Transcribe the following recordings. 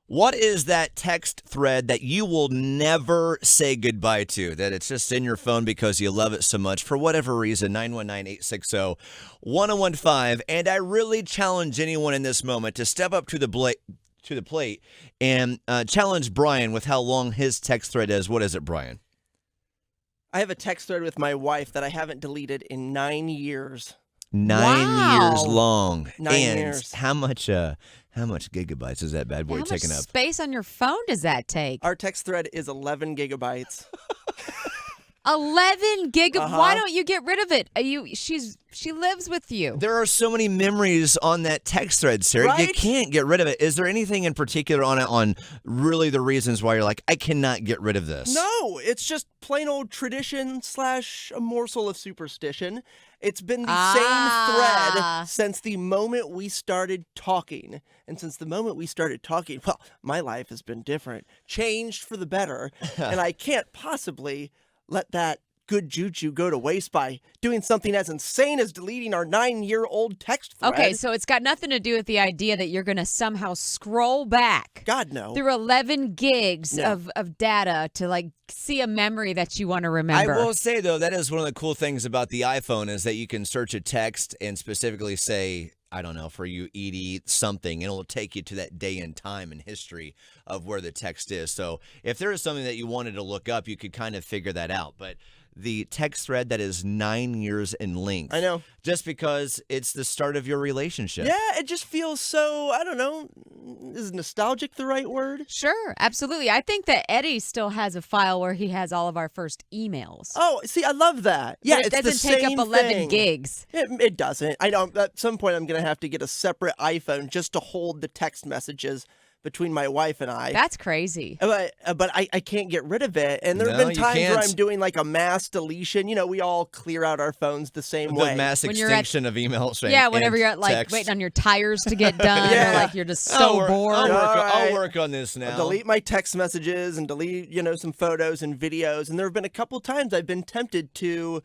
What is that text thread that you will never say goodbye to? That it's just in your phone because you love it so much for whatever reason? 919-860-1015. And I really challenge anyone in this moment to step up to the plate and challenge Bryan with how long his text thread is. What is it, Bryan? I have a text thread with my wife that I haven't deleted in 9 years. 9 years long. 9 and years. How much gigabytes is that bad boy taking up? How much space on your phone does that take? Our text thread is 11 gigabytes. 11 gigabytes. Why don't you get rid of it? She lives with you. There are so many memories on that text thread, Sarah. Right? You can't get rid of it. Is there anything in particular on it, on really the reasons why you're like, I cannot get rid of this? No, it's just plain old tradition / a morsel of superstition. It's been the same thread since the moment we started talking. And since the moment we started talking, well, my life has been different, changed for the better. And I can't possibly let that good juju go to waste by doing something as insane as deleting our 9-year-old text thread. Okay, so it's got nothing to do with the idea that you're going to somehow scroll back. God, no. Through 11 gigs of data to see a memory that you want to remember. I will say, though, that is one of the cool things about the iPhone is that you can search a text and specifically say, I don't know, for you, Edie, something, and it will take you to that day and time and history of where the text is. So if there is something that you wanted to look up, you could kind of figure that out. But the text thread that is 9 years in length. I know. Just because it's the start of your relationship. Yeah, it just feels so, I don't know, is nostalgic the right word? Sure, absolutely. I think that Eddie still has a file where he has all of our first emails. Oh, see, I love that. Yeah, but it it's doesn't the take same up 11 thing. gigs. It doesn't. I know. At some point, I'm going to have to get a separate iPhone just to hold the text messages between my wife and I. That's crazy. But I can't get rid of it. And there have been times where I'm doing a mass deletion. You know, we all clear out our phones the same way. The mass extinction of emails. Yeah, whenever you're waiting on your tires to get done, or you're just so bored. I'll work on this now. I'll delete my text messages and delete, some photos and videos. And there have been a couple times I've been tempted to,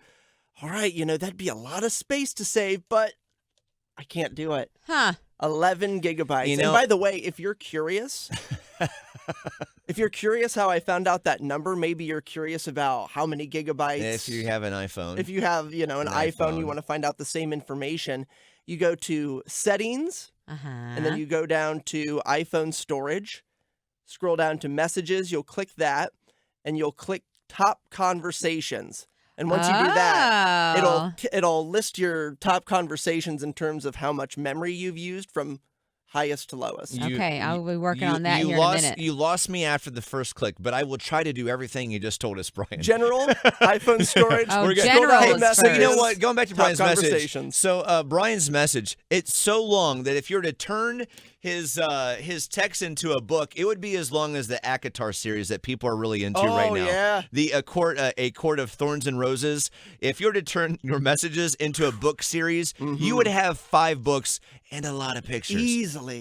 all right, that'd be a lot of space to save, but I can't do it. Huh. 11 gigabytes. And by the way, if you're curious, how I found out that number, maybe you're curious about how many gigabytes. If you have an iPhone. If you have, an iPhone, you want to find out the same information, you go to settings, and then you go down to iPhone storage, scroll down to messages, you'll click that, and you'll click top conversations. And once you do that, it'll list your top conversations in terms of how much memory you've used from highest to lowest. Okay, I'll be working on that here in a minute. You lost me after the first click, but I will try to do everything you just told us, Bryan. General, iPhone storage. We're general. So you know what? Going back to Bryan's message. Conversations. So Bryan's message, it's so long that if you were to turn his text into a book, it would be as long as the ACOTAR series that people are really into right now. Yeah. The A Court of Thorns and Roses. If you were to turn your messages into a book series, you would have 5 books and a lot of pictures. Easily.